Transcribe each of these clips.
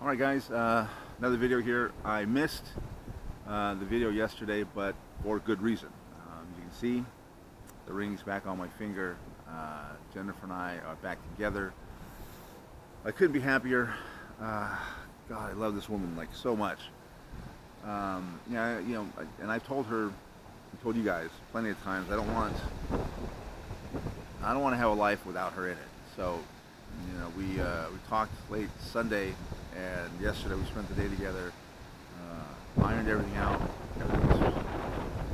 Alright guys, another video here. I missed the video yesterday, but for good reason. You can see the ring's back on my finger. Jennifer and I are back together. I couldn't be happier. God, I love this woman like so much. Yeah, you know, and I've told her, I told you guys plenty of times, I don't want to have a life without her in it. So, you know, we talked late Sunday, and yesterday we spent the day together, ironed everything out. Everything was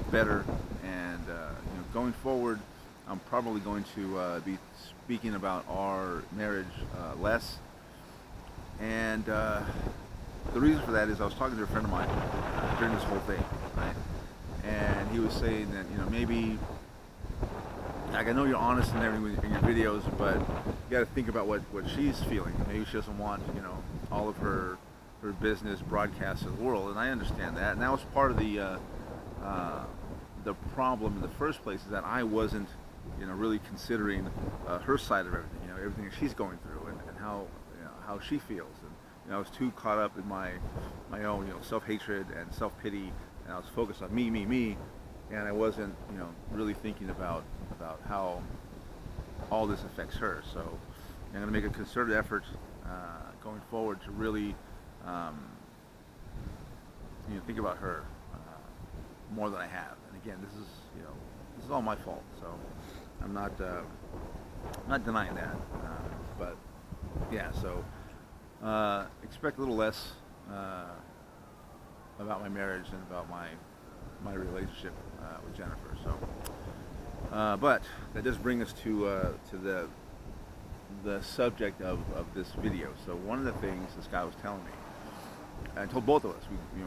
better, and you know, going forward, I'm probably going to be speaking about our marriage less. And the reason for that is I was talking to a friend of mine during this whole thing, right? And he was saying that, you know, maybe, like, I know you're honest and everything in your videos, but you got to think about what she's feeling. Maybe she doesn't want, you know, all of her business broadcast to the world, and I understand that. And that was part of the problem in the first place, is that I wasn't, you know, really considering her side of everything. You know, everything that she's going through, and how, you know, how she feels. And you know, I was too caught up in my own, you know, self-hatred and self-pity, and I was focused on me, and I wasn't, you know, really thinking about how all this affects her. So I'm going to make a concerted effort going forward to really, you know, think about her more than I have. And again, this is, you know, this is all my fault. So I'm not denying that. But yeah, so expect a little less about my marriage and about my relationship with Jennifer. So, but that does bring us to the subject of this video. So one of the things this guy was telling me, and told both of us, we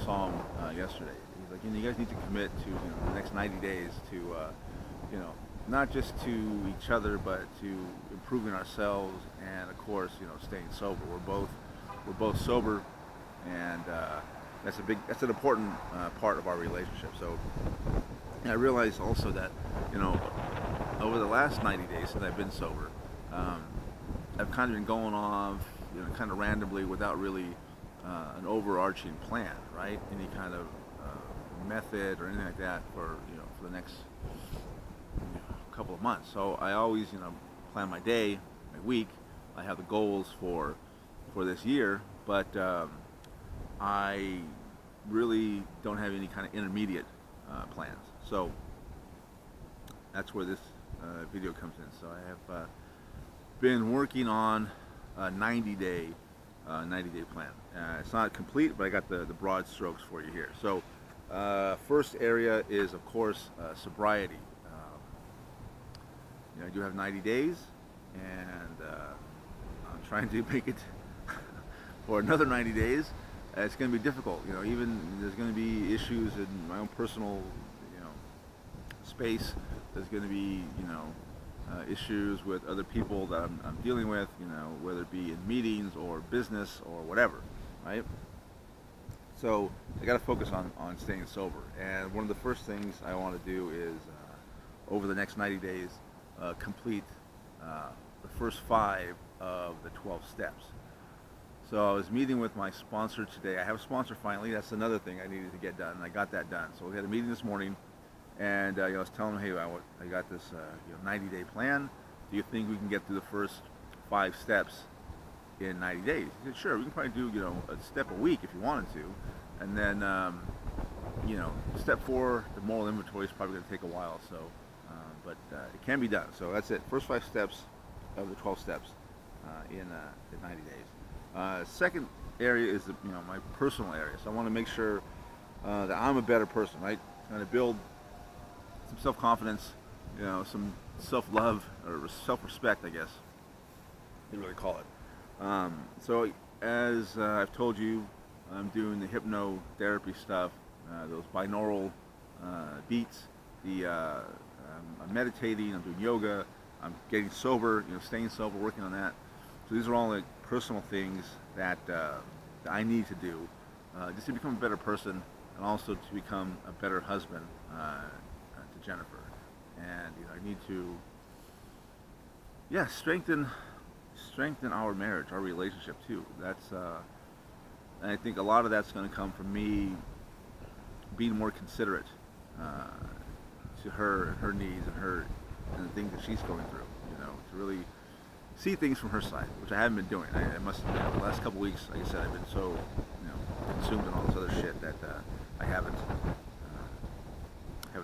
saw him yesterday. He's like, you know, you guys need to commit to, you know, the next 90 days to, you know, not just to each other, but to improving ourselves, and of course, you know, staying sober. We're both sober, and that's an important part of our relationship. So, and I realized also that, you know, over the last 90 days since I've been sober, I've kind of been going off, you know, kind of randomly, without really an overarching plan, right? Any kind of method or anything like that for, you know, for the next, you know, couple of months. So I always, you know, plan my day, my week. I have the goals for this year, but I really don't have any kind of intermediate plans. So that's where this video comes in. So I have been working on a 90-day plan. It's not complete, but I got the broad strokes for you here. So first area is, of course, sobriety. You know, I do have 90 days, and I'm trying to make it for another 90 days. It's going to be difficult. You know, even there's going to be issues in my own personal, you know, space. There's going to be, you know, issues with other people that I'm dealing with, you know, whether it be in meetings or business or whatever, right? So I got to focus on staying sober. And one of the first things I want to do is, over the next 90 days, complete the first 5 of the 12 steps. So I was meeting with my sponsor today. I have a sponsor finally. That's another thing I needed to get done, and I got that done. So we had a meeting this morning, and you know, I was telling him, hey, I got this, you know, 90-day plan. Do you think we can get through the first 5 steps in 90 days? He said, sure, we can probably do, you know, a step a week if you wanted to. And then, you know, step 4, the moral inventory, is probably going to take a while. So, but it can be done. So that's it. First 5 steps of the 12 steps in 90 days. Second area is, you know, my personal area. So I want to make sure that I'm a better person, right? I'm going to build some self-confidence, you know, some self-love or self-respect, I guess you really call it. So as I've told you, I'm doing the hypnotherapy stuff, those binaural beats. I'm meditating. I'm doing yoga. I'm getting sober. You know, staying sober, working on that. So these are all like personal things that I need to do just to become a better person, and also to become a better husband to Jennifer. And you know, I need to, yeah, strengthen our marriage, our relationship too. That's And I think a lot of that's going to come from me being more considerate to her and her needs and the things that she's going through. To really see things from her side, which I haven't been doing. I must admit, the last couple weeks, like I said, I've been so consumed in all this other shit that I haven't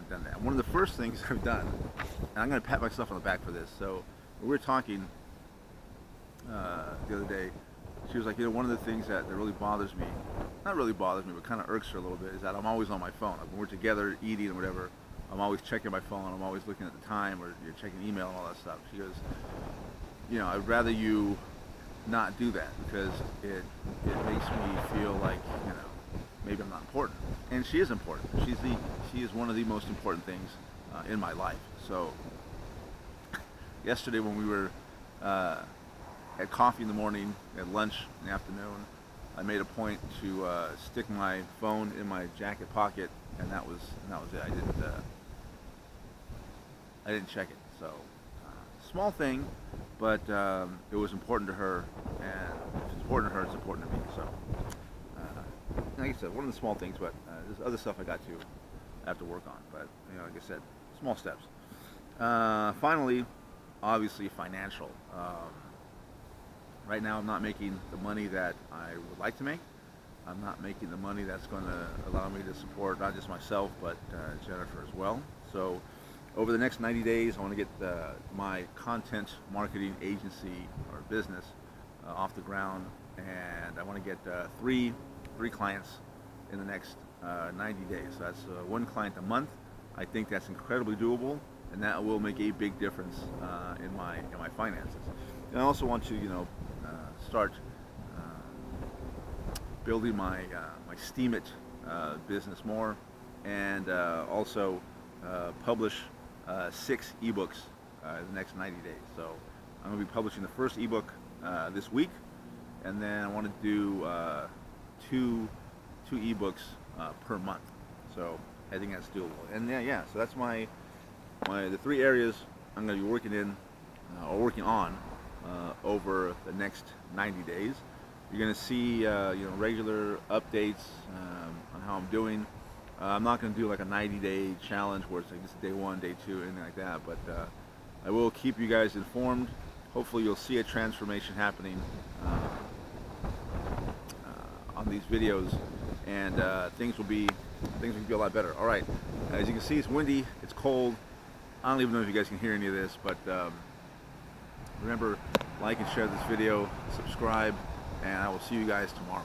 done that. One of the first things I've done, and I'm going to pat myself on the back for this. So we were talking the other day. She was like, one of the things that really bothers me, not really bothers me, but kind of irks her a little bit, is that I'm always on my phone. Like when we're together eating or whatever, I'm always checking my phone. I'm always looking at the time or checking email and all that stuff. She goes, I'd rather you not do that because it makes me feel like, maybe I'm not important. And she is important. She is one of the most important things in my life. So yesterday when we were at coffee in the morning, at lunch in the afternoon, I made a point to stick my phone in my jacket pocket, and that was it. I didn't check it. So small thing, but it was important to her, and if it's important to her, it's important to me. So like I said, one of the small things, but there's other stuff I have to work on. But like I said, small steps. Finally, obviously financial. Right now I'm not making the money that I would like to make. I'm not making the money that's going to allow me to support not just myself, but Jennifer as well. So over the next 90 days, I want to get my content marketing agency or business off the ground, and I want to get three clients in the next 90 days. So that's one client a month. I think that's incredibly doable, and that will make a big difference in my finances. And I also want to start building my Steam It business more, and also publish 6 ebooks in the next 90 days. So I'm going to be publishing the first ebook this week, and then I want to do two ebooks per month. So I think that's doable. And so that's the 3 areas I'm going to be working on over the next 90 days. You're going to see regular updates on how I'm doing. I'm not going to do like a 90-day challenge where it's like just day 1, day 2, anything like that, but I will keep you guys informed. Hopefully you'll see a transformation happening on these videos, and things will be a lot better. All right, as you can see, it's windy, it's cold. I don't even know if you guys can hear any of this, but remember, like and share this video, subscribe, and I will see you guys tomorrow.